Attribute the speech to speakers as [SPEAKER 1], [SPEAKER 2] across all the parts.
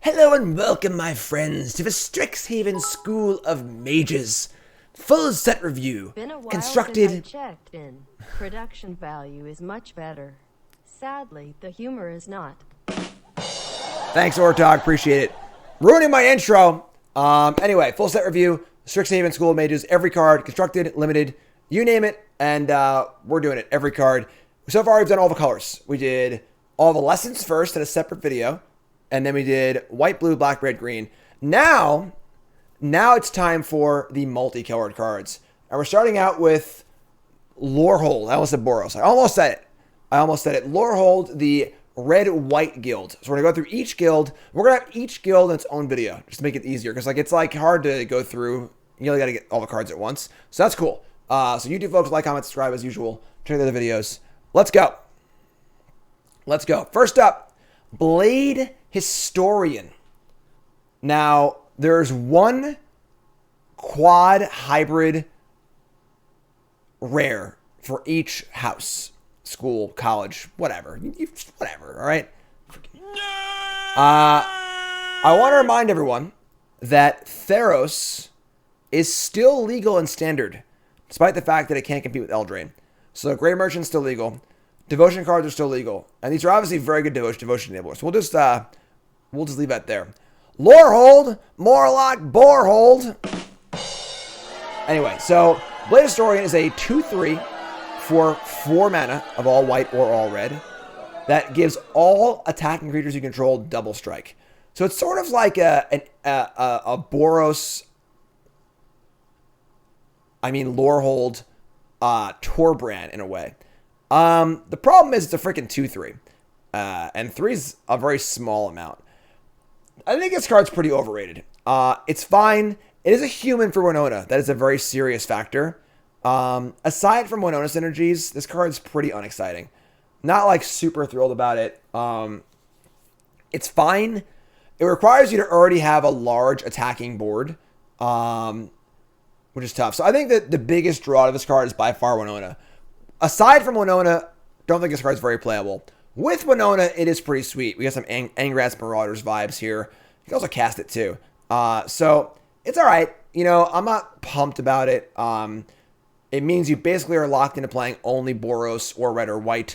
[SPEAKER 1] Hello and welcome, my friends, to the Strixhaven School of Mages. Full set review.
[SPEAKER 2] Been a while
[SPEAKER 1] Constructed.
[SPEAKER 2] since I checked in. Production value is much better. Sadly, the humor is not.
[SPEAKER 1] Thanks, Ortog. Appreciate it. Ruining my intro. Anyway, full set review. Strixhaven School of Mages. Every card, constructed, limited, you name it, and we're doing it. Every card. So far, we've done all the colors. We did all the lessons first in a separate video. And then we did white, blue, black, red, green. Now it's time for the multicolored cards. And we're starting out with Lorehold. I almost said Boros. I almost said it. Lorehold, the red-white guild. So we're going to go through each guild. We're going to have each guild in its own video, just to make it easier. Because it's hard to go through. You really got to get all the cards at once. So that's cool. So YouTube folks, like, comment, subscribe as usual. Check out the videos. Let's go. First up, Blade Historian. Now, there's one quad hybrid rare for each house, school, college, whatever, all right? I want to remind everyone that Theros is still legal in Standard, despite the fact that it can't compete with Eldraine. So Grey Merchant's still legal. Devotion cards are still legal. And these are obviously very good devotion enablers. So we'll just leave that there. Lorehold, Morlock, Borehold. Anyway, so Blade Historian is a 2/3 for 4 mana of all white or all red. That gives all attacking creatures you control double strike. So it's sort of like a Boros, Lorehold Torbran in a way. The problem is it's a freaking 2/3. And 3's a very small amount. I think this card's pretty overrated. It's fine. It is a human for Winona. That is a very serious factor. Aside from Winona synergies, this card's pretty unexciting. Not super thrilled about it. It's fine. It requires you to already have a large attacking board, which is tough. So I think that the biggest draw to this card is by far Winona. Aside from Winona, don't think this card's very playable. With Winona, it is pretty sweet. We got some Angrat's Marauders vibes here. You can also cast it too. So it's all right. I'm not pumped about it. It means you basically are locked into playing only Boros or red or white,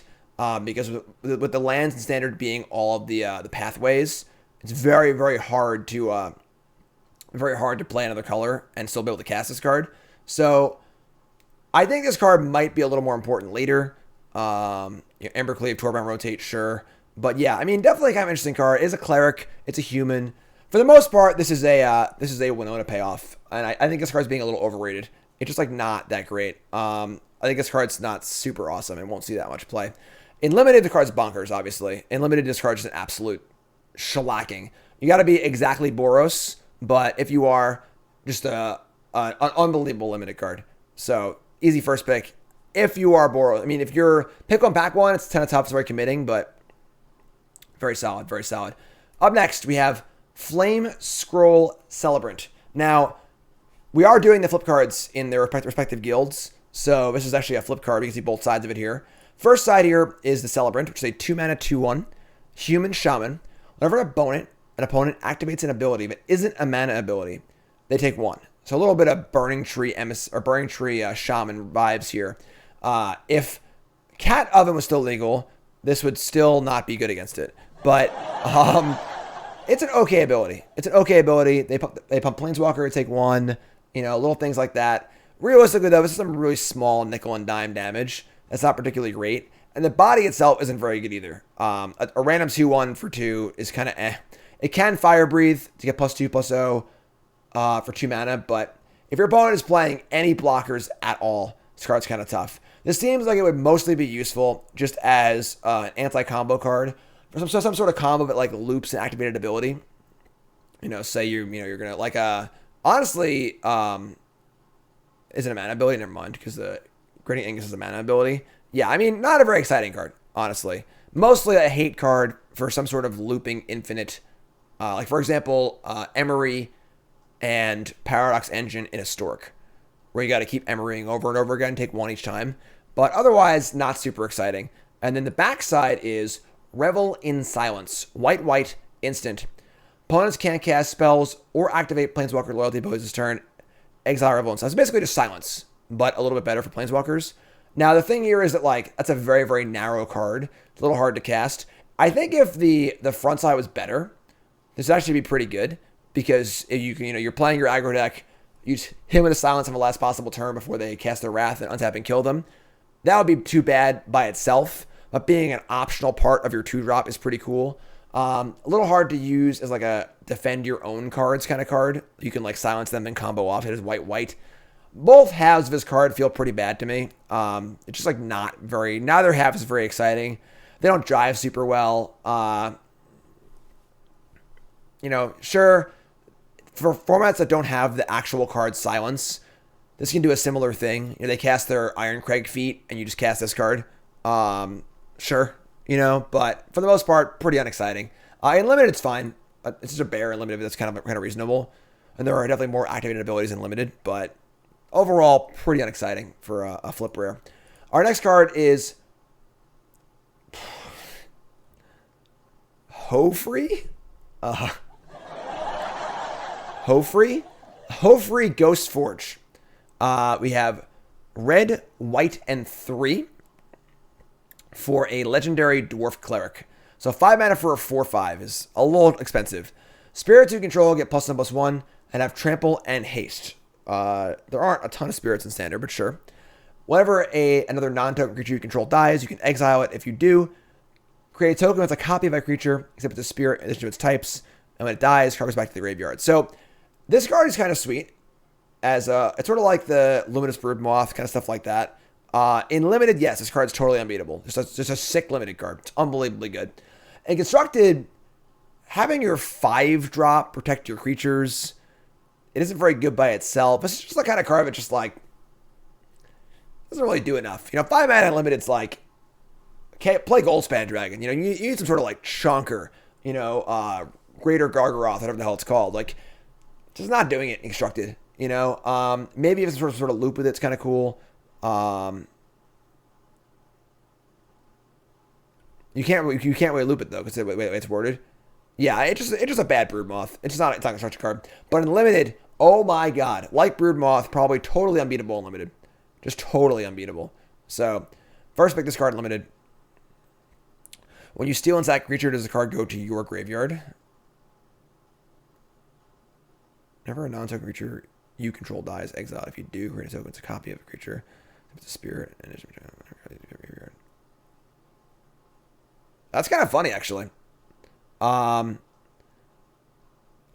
[SPEAKER 1] because with the lands and Standard being all of the pathways, it's very, very hard to play another color and still be able to cast this card. So I think this card might be a little more important later. Embercleave, Torbran, Rotate, sure. But yeah, definitely kind of interesting card. It is a cleric. It's a human. For the most part, this is a Winona payoff. And I think this card's being a little overrated. It's just not that great. I think this card's not super awesome and won't see that much play. In Limited, the card's bonkers, obviously. In Limited, this card's just an absolute shellacking. You got to be exactly Boros, but if you are, just an unbelievable Limited card. So easy first pick. If you are Boros, if you're pick one, pack one, it's 10 of tough, it's very committing, but very solid, very solid. Up next, we have Flame Scroll Celebrant. Now, we are doing the flip cards in their respective guilds, so this is actually a flip card. You can see both sides of it here. First side here is the Celebrant, which is a 2-mana 2/1 human shaman. Whenever an opponent activates an ability that isn't a mana ability, they take 1. So a little bit of Burning Tree Shaman vibes here. If Cat Oven was still legal, this would still not be good against it. But it's an okay ability. They pump Planeswalker, take 1. Little things like that. Realistically, though, this is some really small nickel and dime damage. That's not particularly great. And the body itself isn't very good either. A random 2/1 for 2 is kind of eh. It can Fire Breathe to get +2/+0 for 2 mana, but if your opponent is playing any blockers at all, this card's kind of tough. This seems like it would mostly be useful just as an anti-combo card for some sort of combo that loops an activated ability. Say you're gonna honestly, is it a mana ability? Never mind, because the Grading Angus is a mana ability. Yeah, not a very exciting card, honestly. Mostly a hate card for some sort of looping infinite, for example, Emery and Paradox Engine in a Stork, where you got to keep Emerying over and over again, take 1 each time. But otherwise, not super exciting. And then the backside is Revel in Silence. White, instant. Opponents can't cast spells or activate Planeswalker Loyalty before this turn. Exile Revel In Silence. It's basically just silence, but a little bit better for Planeswalkers. Now, the thing here is that, like, that's a very, very narrow card. It's a little hard to cast. I think if the front side was better, this would actually be pretty good, because if you're playing your aggro deck, you hit him with a silence on the last possible turn before they cast their Wrath and untap and kill them. That would be too bad by itself, but being an optional part of your 2-drop is pretty cool. A little hard to use as like a defend your own cards kind of card. You can like silence them and combo off. It is white. Both halves of this card feel pretty bad to me. It's just like neither half is very exciting. They don't drive super well. Sure, for formats that don't have the actual card silence, this can do a similar thing. They cast their Ironcrag feat and you just cast this card. Sure. But for the most part, pretty unexciting. In limited, it's fine. It's just a bear in limited, that's kind of reasonable. And there are definitely more activated abilities in limited, but overall, pretty unexciting for a flip rare. Our next card is Hofree? Hofree Ghost Forge. We have red, white, and 3 for a legendary dwarf cleric. So 5 mana for a 4/5 is a little expensive. Spirits you control get +1/+1 and have trample and haste. There aren't a ton of spirits in standard, but sure. Whenever another non-token creature you control dies, you can exile it. If you do, create a token with a copy of that creature, except it's a spirit in addition to its types. And when it dies, card goes back to the graveyard. So this card is kind of sweet. It's sort of like the Luminous Broodmoth, kind of stuff like that. In limited, yes, this card's totally unbeatable. Just a sick limited card. It's unbelievably good. And constructed, having your 5-drop protect your creatures, it isn't very good by itself. It's just the kind of card that just like doesn't really do enough. 5 mana unlimited's like, okay, play Goldspan Dragon. You need some sort of like chunker. Greater Gargaroth, whatever the hell it's called. Like, just not doing it in constructed. Maybe if it's sort of loop with it's kind of cool. You can't really loop it though because it's worded. Yeah, it's just a bad Broodmoth. It's not a construction card. But in limited, oh my god, like Broodmoth, probably totally unbeatable in limited, just totally unbeatable. So first pick this card in limited. When you steal and sack creature, does the card go to your graveyard? Whenever a non-token creature you control dies, exile. If you do, create a token. It's a copy of a creature. It's a spirit. And it's graveyard. That's kind of funny, actually. I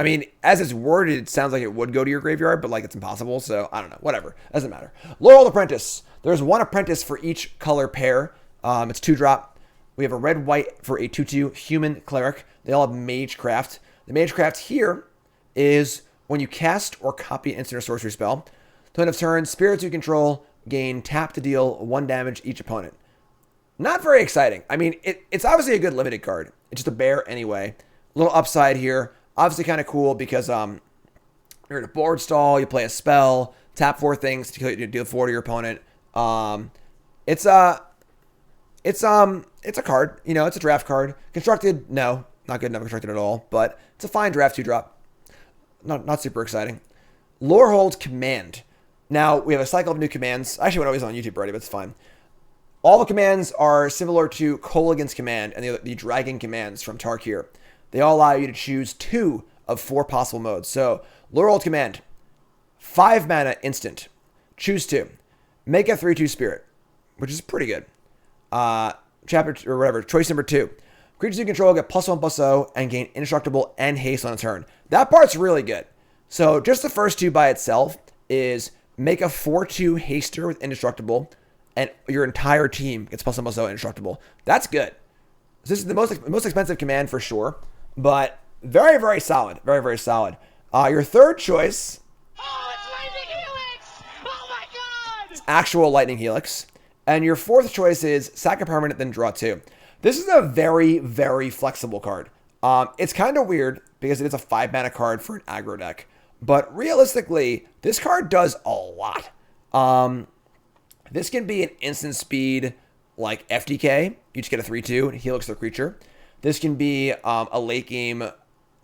[SPEAKER 1] mean, as it's worded, it sounds like it would go to your graveyard, but like it's impossible. So I don't know. Whatever. Doesn't matter. Laurel Apprentice. There's 1 apprentice for each color pair. It's 2-drop. We have a red-white for a 2/2 human cleric. They all have Magecraft. The Magecraft here is when you cast or copy an instant or sorcery spell. To end of turn, spirits you control gain tap to deal 1 damage each opponent. Not very exciting. I mean, it's obviously a good limited card. It's just a bear anyway. A little upside here. Obviously kind of cool because you're in a board stall, you play a spell, tap 4 things to deal 4 to your opponent. It's a card. It's a draft card. Constructed, no. Not good enough constructed at all. But it's a fine draft 2-drop. Not super exciting. Lorehold Command. Now, we have a cycle of new commands. I actually went always on YouTube already, but it's fine. All the commands are similar to Kolaghan's command and the dragon commands from Tarkir. They all allow you to choose 2 of 4 possible modes. So, Lorehold Command. 5 mana instant. Choose 2. Make a 3/2 spirit, which is pretty good. Choice number 2. Creatures you control get +1/+0 and gain indestructible and haste on a turn. That part's really good. So just the first 2 by itself is make a 4/2 haster with indestructible, and your entire team gets +1/+0 indestructible. That's good. This is the most expensive command for sure, but very, very solid. Very, very solid. Your third choice.
[SPEAKER 3] Oh, it's Lightning Helix! Oh my god!
[SPEAKER 1] It's actual Lightning Helix. And your fourth choice is sack a permanent, then draw 2. This is a very, very flexible card. It's kind of weird because it is a 5 mana card for an aggro deck. But realistically, this card does a lot. This can be an instant speed like FTK. You just get a 3/2 and Helix the creature. This can be a late game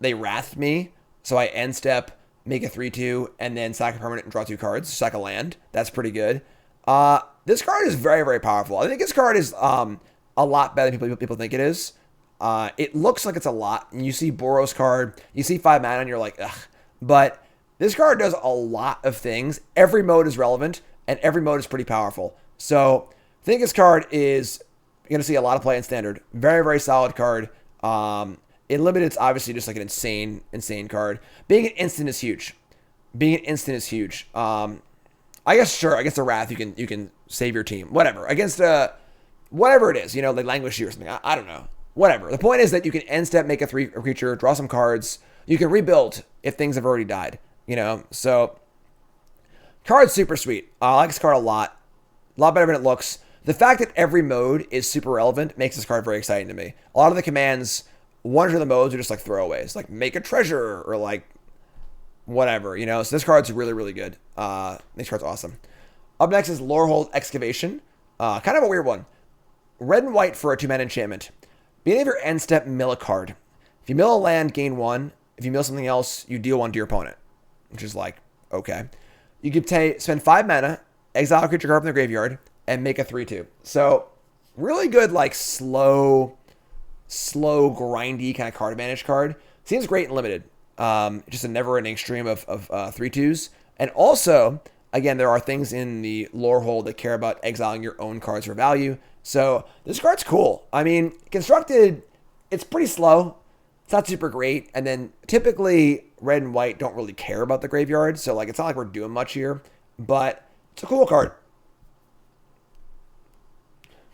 [SPEAKER 1] they wrathed me, so I end step, make a 3/2, and then sack a permanent and draw 2 cards, sack a land. That's pretty good. This card is very, very powerful. I think this card is a lot better than people think it is. It looks like it's a lot. And you see Boros card, you see 5 mana, and you're like, ugh. But this card does a lot of things. Every mode is relevant, and every mode is pretty powerful. So I think this card is going to see a lot of play in Standard. Very, very solid card. In Limited, it's obviously just like an insane card. Being an instant is huge. I guess, sure, against a Wrath, you can save your team. Whatever. Against whatever it is, like Languish or something. I don't know. Whatever. The point is that you can end step, make a creature, draw some cards. You can rebuild if things have already died. So card's super sweet. I like this card a lot better than it looks. The fact that every mode is super relevant makes this card very exciting to me. A lot of the commands, one of the modes are just like throwaways, like make a treasure or like whatever, So this card's really, really good. This card's awesome. Up next is Lorehold Excavation. Kind of a weird one. Red and white for a 2-mana enchantment. Beginning of your end step, mill a card. If you mill a land, gain 1. If you mill something else, you deal 1 to your opponent. Which is like, okay. You can spend 5 mana, exile a creature card from the graveyard, and make a 3/2. So, really good, like, slow, grindy kind of card advantage card. Seems great in Limited. Just a never-ending stream of 3/2s. And also, again, there are things in the Lorehold that care about exiling your own cards for value. So, this card's cool. I mean, constructed, it's pretty slow. It's not super great. And then, typically, red and white don't really care about the graveyard. So, like, it's not like we're doing much here. But, it's a cool card.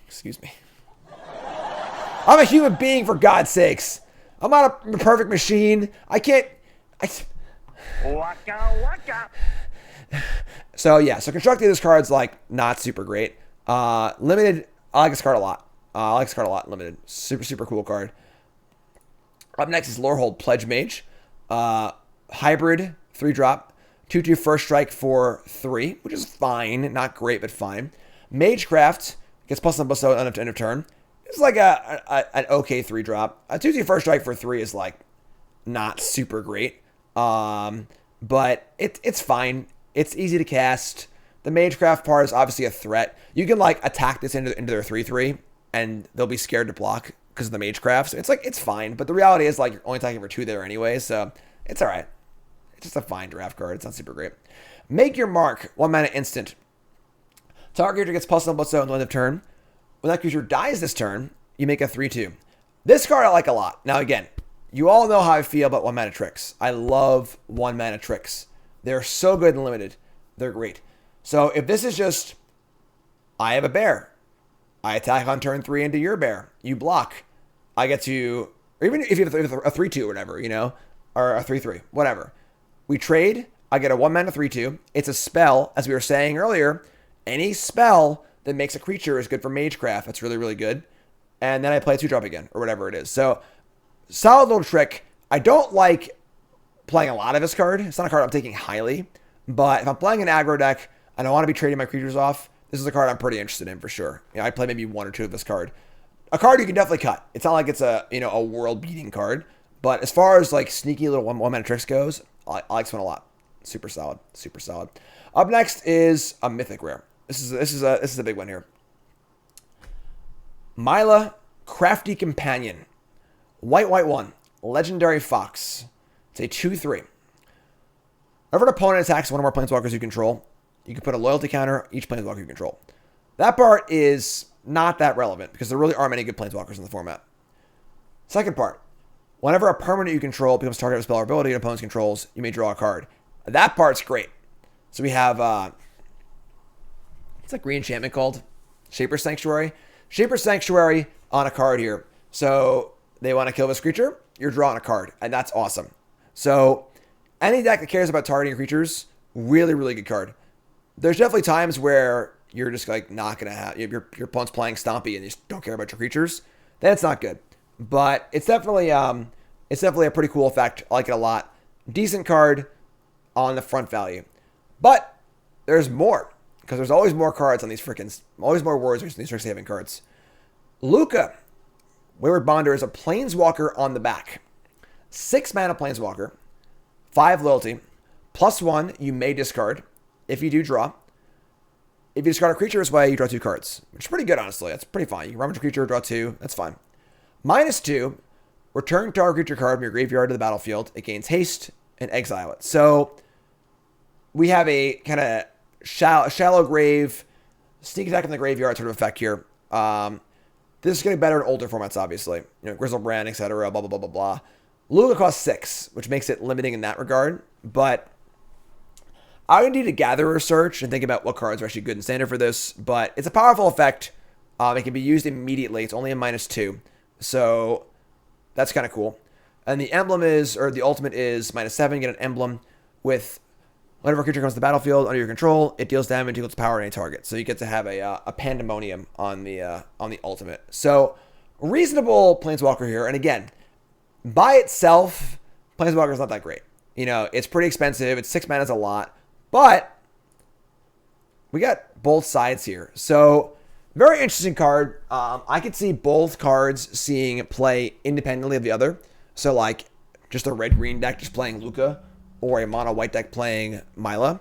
[SPEAKER 1] Excuse me. I'm a human being, for God's sakes. I'm not a perfect machine. I can't... Waka. So, yeah. So, constructing this card's, like, not super great. Limited, I like this card a lot. Limited. Super, super cool card. Up next is Lorehold Pledge Mage. Hybrid, 3-drop. 2/2 first strike for 3, which is fine. Not great, but fine. Magecraft gets plus on bestow on end of turn. It's like an okay 3-drop. A 2/2 first strike for 3 is like not super great. But it's fine. It's easy to cast. The Magecraft part is obviously a threat. You can like attack this into their 3/3 and they'll be scared to block because of the Magecraft. So it's fine. But the reality is like you're only attacking for 2 there anyway, so it's all right. It's just a fine draft card. It's not super great. Make your mark. 1 mana instant. Target creature gets plus on bestow on the end of turn. When that creature dies this turn, you make a 3/2. This card I like a lot. Now again, you all know how I feel about 1 mana tricks. I love 1 mana tricks. They're so good and Limited. They're great. So if this is just, I have a bear. I attack on turn 3 into your bear. You block. I get to, or even if you have a 3/2 or whatever, or a 3/3, whatever. We trade. I get a 1 mana 3/2. It's a spell. As we were saying earlier, any spell that makes a creature is good for Magecraft. That's really, really good. And then I play a 2-drop again, or whatever it is. So, solid little trick. I don't like playing a lot of this card. It's not a card I'm taking highly. But if I'm playing an aggro deck and I want to be trading my creatures off, this is a card I'm pretty interested in for sure. I play maybe 1 or 2 of this card. A card you can definitely cut. It's not like it's a world-beating card. But as far as like sneaky little 1 mana tricks goes, I like this one a lot. Super solid. Super solid. Up next is a Mythic Rare. This is a big one here. Myla, Crafty Companion. White 1. Legendary Fox. It's a 2/3. Whenever an opponent attacks one or more Planeswalkers you control, you can put a loyalty counter each Planeswalker you control. That part is not that relevant because there really aren't many good Planeswalkers in the format. Second part. Whenever a permanent you control becomes target of a spell or ability an opponent controls, you may draw a card. That part's great. So we have, what's that green enchantment called? Shaper's Sanctuary. Shaper's Sanctuary on a card here. So they want to kill this creature, you're drawing a card, and that's awesome. So any deck that cares about targeting creatures, really, really good card. There's definitely times where you're just like not going to have, your opponent's playing Stompy and you just don't care about your creatures. Then it's not good. But it's definitely a pretty cool effect. I like it a lot. Decent card on the front value. But there's more. Because there's always more cards on these always more words on these Strixhaven cards. Luca, Wayward Bonder, is a Planeswalker on the back. 6 mana Planeswalker, 5 loyalty, +1, you may discard. If you do, draw. If you discard a creature this way, you draw 2 cards, which is pretty good, honestly. That's pretty fine. You can rummage a creature, draw 2. That's fine. -2, return target creature card from your graveyard to the battlefield. It gains haste and exile it. So we have a kind of shallow grave, sneak attack in the graveyard sort of effect here. This is getting better in older formats, obviously. Grizzlebrand, etc., blah, blah, blah, blah, blah. Luca costs 6, which makes it limiting in that regard. But I would need to gather research and think about what cards are actually good and standard for this. But it's a powerful effect. It can be used immediately. It's only a -2. So that's kind of cool. And the emblem is, or the ultimate is -7. Get an emblem with whenever a creature comes to the battlefield under your control, it deals damage equal to power on any target. So you get to have a pandemonium on the ultimate. So reasonable Planeswalker here. And again, by itself, Planeswalker is not that great. It's pretty expensive. It's 6 mana is a lot. But we got both sides here. So very interesting card. I could see both cards seeing play independently of the other. So like just a red-green deck just playing Luca, or a mono-white deck playing Mila.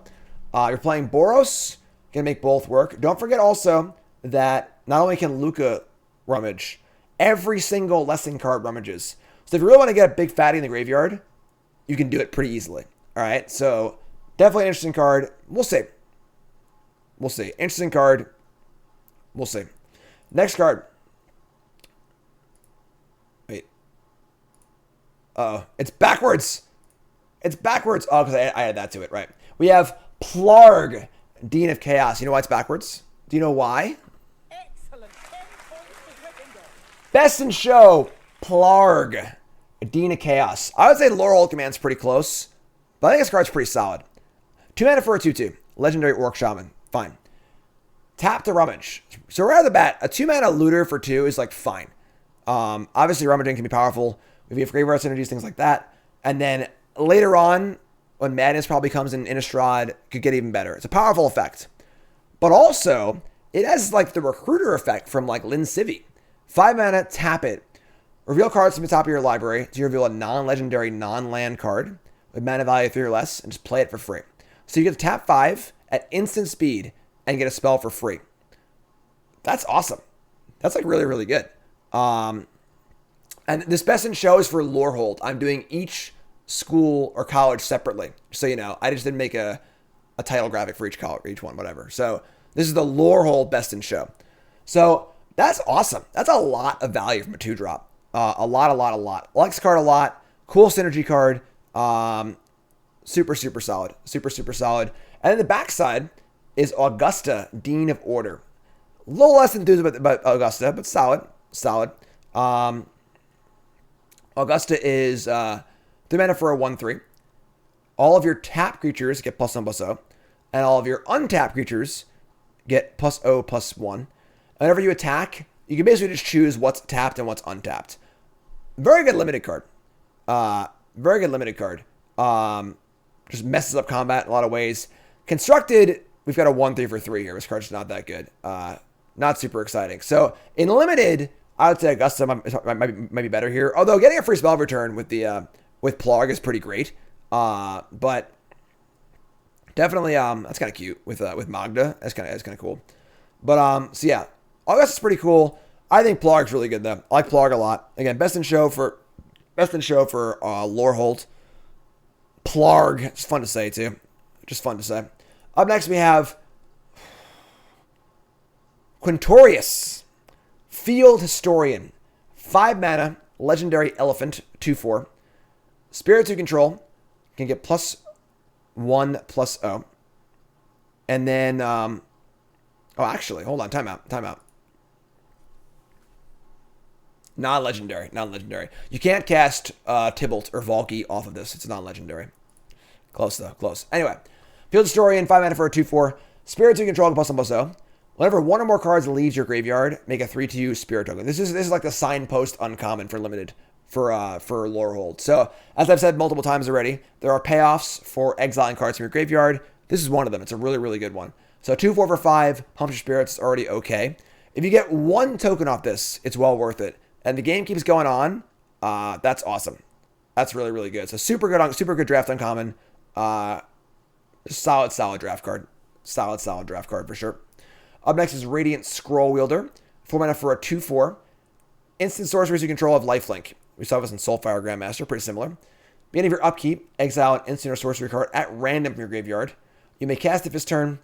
[SPEAKER 1] You're playing Boros, can make both work. Don't forget also that not only can Luca rummage, every single lesson card rummages. So if you really want to get a big fatty in the graveyard, you can do it pretty easily. All right, so definitely an interesting card. We'll see. Interesting card. We'll see. Next card. Wait. Uh-oh. It's backwards. Oh, because I added that to it, right. We have Plarg, Dean of Chaos. You know why it's backwards? Do you know why?
[SPEAKER 4] Excellent. 10 points to Gryffindor.
[SPEAKER 1] Best in show, Plarg, Dean of Chaos. I would say Lorehold Command's pretty close, but I think this card's pretty solid. 2 mana for a 2/2. Legendary Orc Shaman. Fine. Tap to rummage. So right out of the bat, a 2 mana looter for 2 is like fine. Obviously, rummaging can be powerful. If you have graveyard synergies, things like that. And then later on, when Madness probably comes in Innistrad, could get even better. It's a powerful effect. But also, it has like the recruiter effect from like Lin Civi. 5 mana, tap it. Reveal cards from the top of your library to reveal a non-legendary, non-land card with mana value 3 or less, and just play it for free. So you get to tap 5 at instant speed and get a spell for free. That's awesome. That's like really, really good. And this best in show is for Lorehold. I'm doing each school or college separately. So, I just didn't make a title graphic for each college, each one, whatever. So this is the Lorehold best in show. So that's awesome. That's a lot of value from a 2-drop. A lot. Like this card a lot. Cool synergy card. Super, super solid. Super, super solid. And then the backside is Augusta, Dean of Order. A little less enthused about Augusta, but solid. Augusta is 3 mana for a 1/3. All of your tapped creatures get +1/+0. And all of your untapped creatures get +0/+1. And whenever you attack, you can basically just choose what's tapped and what's untapped. Very good limited card. Just messes up combat in a lot of ways. Constructed, we've got a 1/3 for 3 here. This card's not that good. Not super exciting. So in limited, I would say Augusta might be better here. Although getting a free spell return with the with Plarg is pretty great. But definitely that's kind of cute with Magda. That's kind of cool. But so yeah, Augusta's pretty cool. I think Plarg's really good though. I like Plarg a lot. Again, best in show for Lorehold. Plarg. It's fun to say too. Just fun to say. Up next we have Quintorius, Field Historian. 5 mana, legendary elephant, 2/4. Spirit to control, can get +1/+0. And then, actually, hold on, time out. Non-legendary. You can't cast Tybalt or Valky off of this. It's non-legendary. Close though, close. Anyway, Field Historian, 5 mana for a 2/4. Spirit to control, +1/+0. Whenever one or more cards leaves your graveyard, make a 3/2 Spirit token. This is like the signpost uncommon for limited for Lorehold. So as I've said multiple times already, there are payoffs for exiling cards from your graveyard. This is one of them. It's a really, really good one. So 2/4 for 5, pumps your spirits, already okay. If you get one token off this, it's well worth it. And the game keeps going on. That's awesome. That's really, really good. So super good draft uncommon. Solid draft card. Solid draft card for sure. Up next is Radiant Scroll Wielder. 4 mana for a 2/4. Instant sorceries you control of lifelink. We saw this in Soulfire Grandmaster, pretty similar. Beginning of your upkeep, exile an instant or sorcery card at random from your graveyard. You may cast it this turn.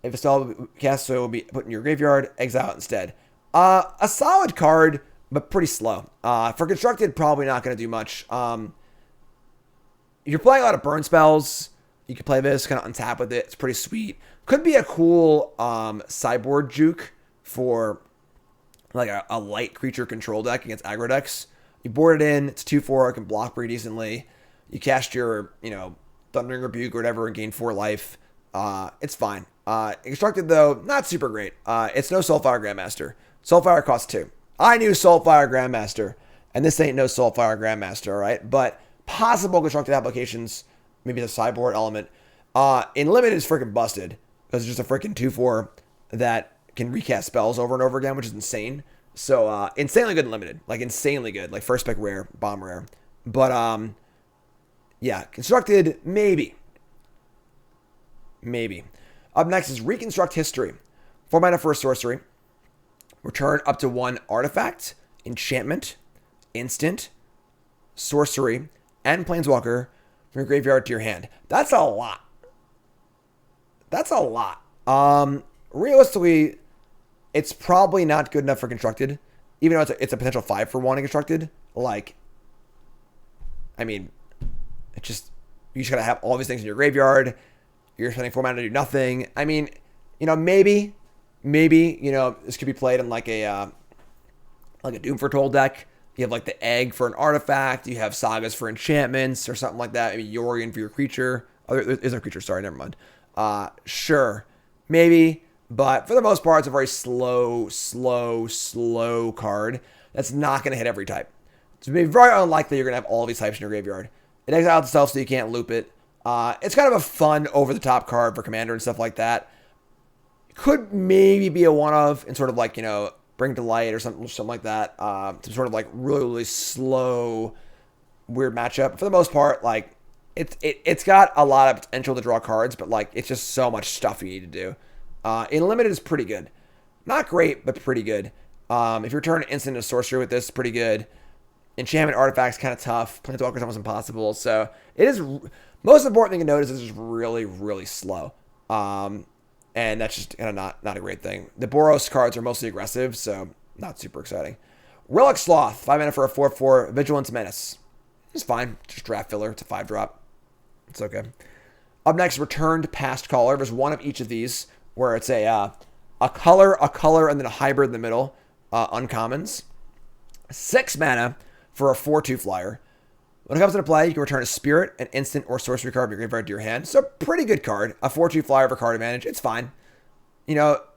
[SPEAKER 1] If it's all cast, so it will be put in your graveyard, exile it instead. A solid card, but pretty slow. For constructed, probably not going to do much. If you're playing a lot of burn spells, you can play this, kind of untap with it. It's pretty sweet. Could be a cool sideboard juke for like a light creature control deck against aggro decks. You board it in, it's 2/4, it can block pretty decently. You cast your, Thundering Rebuke or whatever and gain 4 life. It's fine. Constructed, though, not super great. It's no Soulfire Grandmaster. Soulfire costs 2. I knew Soulfire Grandmaster, and this ain't no Soulfire Grandmaster, all right? But possible constructed applications, maybe the sideboard element. In limited is freaking busted, because it's just a freaking 2/4 that can recast spells over and over again, which is insane. So, insanely good in limited. Like, insanely good. Like, first spec rare, bomb rare. But, yeah, constructed, maybe. Up next is Reconstruct History. 4 mana for a sorcery. Return up to 1 artifact, enchantment, instant, sorcery, and planeswalker from your graveyard to your hand. That's a lot. Realistically, it's probably not good enough for constructed, even though it's a potential 5-for-1 in constructed. Like, I mean, you just gotta have all these things in your graveyard. You're spending 4 mana to do nothing. I mean, maybe, this could be played in like a Doom Foretold deck. You have like the egg for an artifact. You have sagas for enchantments or something like that. Maybe Yorion for your creature. Oh, there isn't a creature. Sorry, never mind. Sure, maybe. But for the most part, it's a very slow card that's not going to hit every type. It's going to be very unlikely you're going to have all these types in your graveyard. It exiles itself so you can't loop it. It's kind of a fun over-the-top card for Commander and stuff like that. Could maybe be a one-of in sort of like, Bring to Light or something like that. Some sort of like really, really slow, weird matchup. For the most part, like, it's got a lot of potential to draw cards, but like, it's just so much stuff you need to do. In limited is pretty good. Not great, but pretty good. If you return an instant and sorcery with this, pretty good. Enchantment artifacts kind of tough. Planeswalker's almost impossible. So it is. Most important thing to notice is it's really, really slow. And that's just kind of not a great thing. The Boros cards are mostly aggressive, so not super exciting. Rolex Sloth, 5 mana for a 4/4 Vigilance Menace. It's fine. Just draft filler. It's a 5-drop. It's okay. Up next, Returned Past Caller. There's one of each of these where it's a color, and then a hybrid in the middle. Uncommons. 6 mana for a 4/2 flyer. When it comes into play, you can return a spirit, an instant, or sorcery card from your graveyard to your hand. So, pretty good card. A 4/2 flyer for card advantage. It's fine.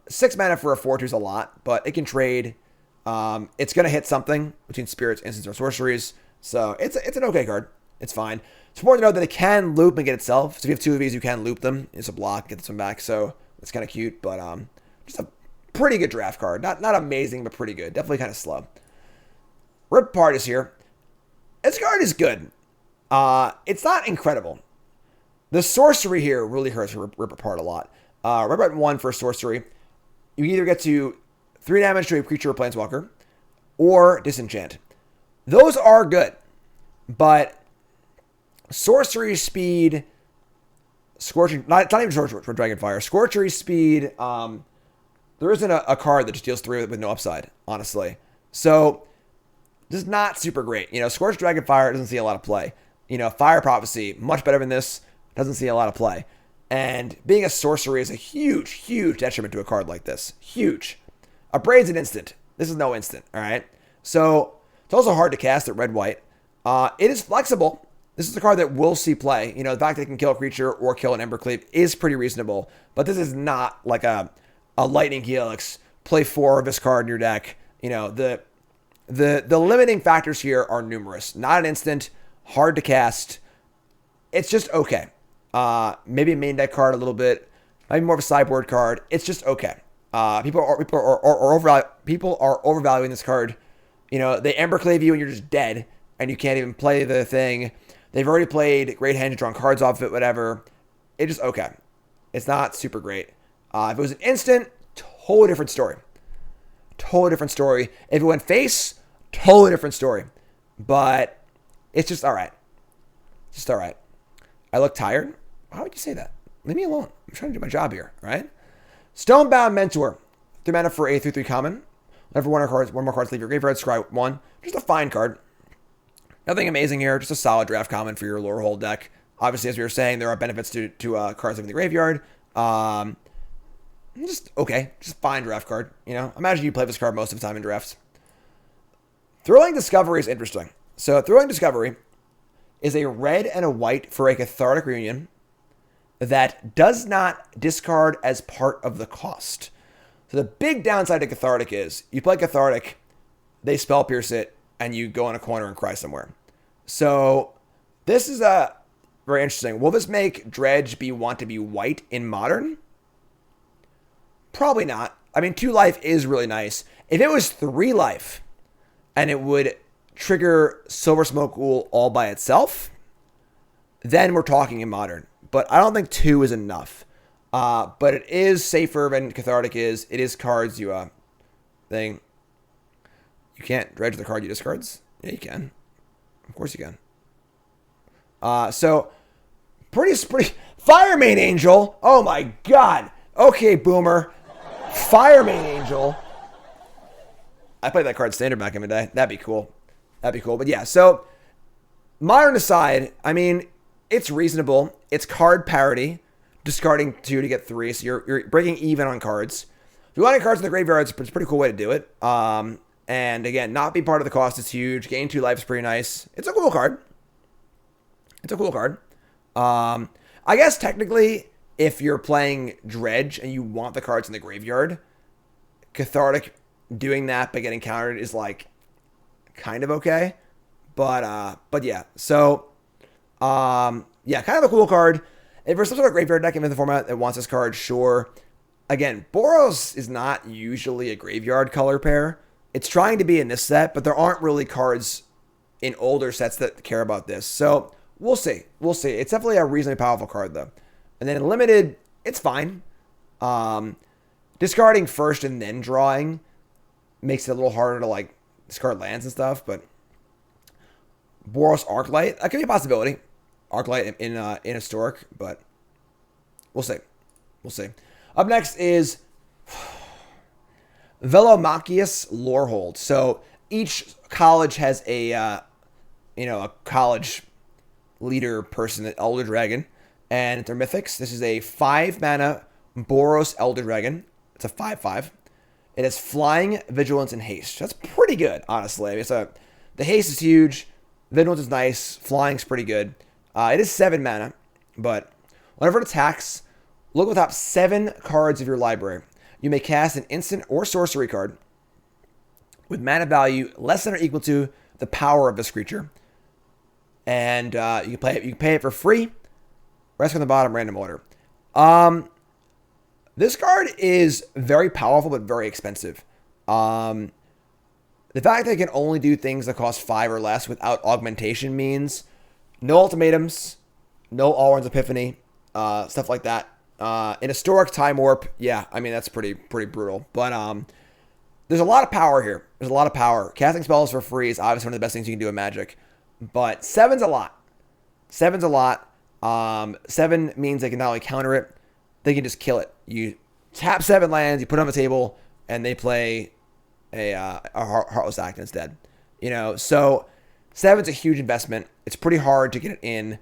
[SPEAKER 1] 6 mana for a 4/2 is a lot, but it can trade. It's going to hit something between spirits, instants, or sorceries. So, it's an okay card. It's fine. It's important to note that it can loop and get itself. So, if you have 2 of these, you can loop them. It's a block, get this one back. So, it's kind of cute, but just a pretty good draft card. Not amazing, but pretty good. Definitely kind of slow. Rip Apart is here. This card is good. It's not incredible. The sorcery here really hurts Rip Apart a lot. Rip Apart 1 for sorcery. You either get to 3 damage to a creature or planeswalker, or disenchant. Those are good, but sorcery speed, scorching. It's not even sorcery for Dragonfire. Scorchery speed. There isn't a card that just deals 3 with no upside. Honestly, so. This is not super great. Scorched Dragonfire doesn't see a lot of play. Fire Prophecy, much better than this, doesn't see a lot of play. And being a sorcery is a huge, huge detriment to a card like this. Huge. A Braid's an instant. This is no instant, all right? So, it's also hard to cast at red-white. It is flexible. This is a card that will see play. The fact that it can kill a creature or kill an Embercleave is pretty reasonable. But this is not like a Lightning Helix. Play 4 of this card in your deck. The limiting factors here are numerous. Not an instant, hard to cast. It's just okay. Maybe a main deck card a little bit. Maybe more of a sideboard card. It's just okay. People are overvaluing this card. They Emberclave you and you're just dead. and you can't even play the thing. They've already played Great Hand and drawn cards off of it, whatever. It just, okay. It's not super great. If it was an instant, totally different story. Totally different story. If it went face, totally different story. But it's just all right. Just all right. I look tired. How would you say that? Leave me alone. I'm trying to do my job here, right? Stonebound Mentor. 3 mana for a 3/3 common. Whenever one more cards leave your graveyard, scry 1. Just a fine card. Nothing amazing here. Just a solid draft common for your Lorehold deck. Obviously, as we were saying, there are benefits to cards leaving the graveyard. Just okay. Just a fine draft card. You know, imagine you play this card most of the time in drafts. Thrilling Discovery is interesting. So Thrilling Discovery is a red and a white for a Cathartic Reunion that does not discard as part of the cost. So the big downside to Cathartic is you play Cathartic, they spell pierce it, and you go in a corner and cry somewhere. So this is very interesting. Will this make Dredge want to be white in Modern? Probably not. I mean, 2 life is really nice. If it was 3 life and it would trigger Silver Smoke Ghoul all by itself, then we're talking in Modern. But I don't think 2 is enough. But it is safer than Cathartic is. It is cards you thing. You can't dredge the card you discards. Yeah, you can. Of course you can. So pretty Firemane Angel. Oh my god. Okay, Boomer. Firemane Angel. I played that card standard back in the day. That'd be cool. That'd be cool. But yeah, so Modern aside, I mean, it's reasonable. It's card parity. Discarding 2 to get 3. So you're breaking even on cards. If you want any cards in the graveyard, it's a pretty cool way to do it. And again, not be part of the cost is huge. Gain 2 life is pretty nice. It's a cool card. It's a cool card. I guess technically, if you're playing Dredge and you want the cards in the graveyard, Cathartic doing that by getting countered is like kind of okay. But yeah. So yeah, kind of a cool card. If there's some sort of graveyard deck in the format that wants this card, sure. Again, Boros is not usually a graveyard color pair. It's trying to be in this set, but there aren't really cards in older sets that care about this. So we'll see. We'll see. It's definitely a reasonably powerful card, though. And then in limited, it's fine. Discarding first and then drawing makes it a little harder to like discard lands and stuff. But Boros Arclight, that could be a possibility. Arclight in Historic, but we'll see. We'll see. Up next is Velomachius Lorehold. So each college has a college leader person, an Elder Dragon, and they're mythics. This is a 5 mana Boros Elder Dragon. It's a 5/5. It has flying, vigilance, and haste. That's pretty good, honestly. I mean, the haste is huge. Vigilance is nice. Flying's pretty good. It is 7 mana, but whenever it attacks, look at the top 7 cards of your library. You may cast an instant or sorcery card with mana value less than or equal to the power of this creature. And you can pay it for free. Rest on the bottom, random order. This card is very powerful, but very expensive. The fact that it can only do things that cost 5 or less without augmentation means no ultimatums, no Alrund's Epiphany, stuff like that. In Historic Time Warp, yeah, I mean, that's pretty brutal. But there's a lot of power here. There's a lot of power. Casting spells for free is obviously one of the best things you can do in Magic. But 7's a lot. 7's a lot. 7 means they can not only counter it, they can just kill it. You tap 7 lands, you put it on the table, and they play a Heartless Act instead. You know, so 7's a huge investment. It's pretty hard to get it in.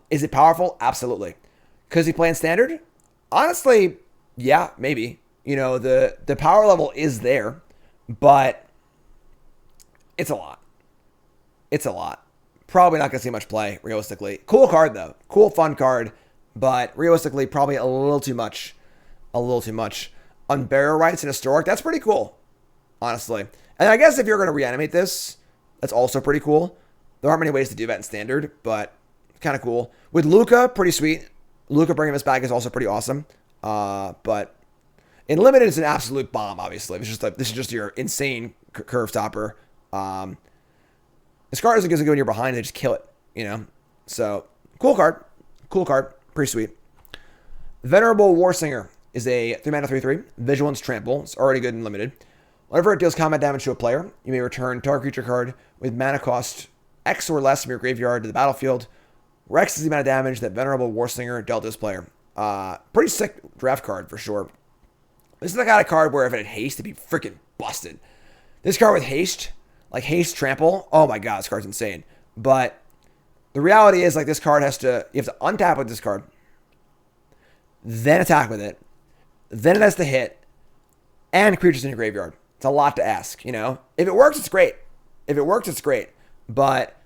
[SPEAKER 1] Is it powerful? Absolutely. Because he playing standard? Honestly, yeah, maybe. You know, the power level is there, but it's a lot. It's a lot. Probably not going to see much play, realistically. Cool card, though. Cool, fun card, but realistically, probably a little too much. A little too much. Unburial Rites and Historic, that's pretty cool, honestly. And I guess if you're going to reanimate this, that's also pretty cool. There aren't many ways to do that in standard, but kind of cool. With Luca, pretty sweet. Luca bringing this back is also pretty awesome. But in limited, it's an absolute bomb, obviously. This is just your insane curve stopper. This This card isn't going to go when you're behind, they just kill it, you know? So, cool card. Cool card. Pretty sweet. Venerable Warsinger is a 3-mana 3/3. Vigilance Trample. It's already good and limited. Whenever it deals combat damage to a player, you may return target creature card with mana cost X or less from your graveyard to the battlefield, where X is the amount of damage that Venerable Warsinger dealt this player. Pretty sick draft card for sure. This is the kind of card where if it had haste, it'd be freaking busted. This card with haste, like haste trample, oh my god, this card's insane. But the reality is, like, this card you have to untap with this card, then attack with it, then it has to hit, and creatures in your graveyard. It's a lot to ask, you know? If it works, it's great. If it works, it's great. But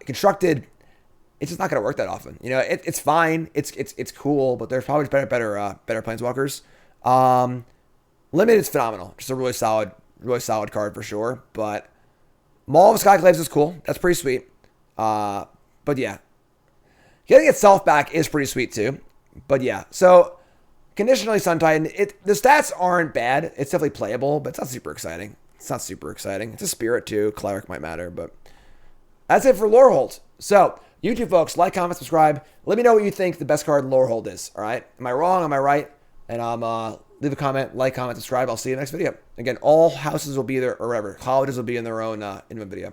[SPEAKER 1] constructed, it's just not going to work that often. You know, it's fine. It's cool, but there's probably better Planeswalkers. Limited is phenomenal. Just a really solid card for sure. But Maul of Skyclaves is cool. That's pretty sweet. But yeah. Getting itself back is pretty sweet too. But yeah. So conditionally Sun Titan, the stats aren't bad. It's definitely playable, but it's not super exciting. It's a spirit too. Cleric might matter, but that's it for Lorehold. So, YouTube folks, like, comment, subscribe. Let me know what you think the best card in Lorehold is. All right? Am I wrong? Am I right? And leave a comment, like, comment, subscribe. I'll see you in the next video. Again, all houses will be there, or whatever. Colleges will be in their own video.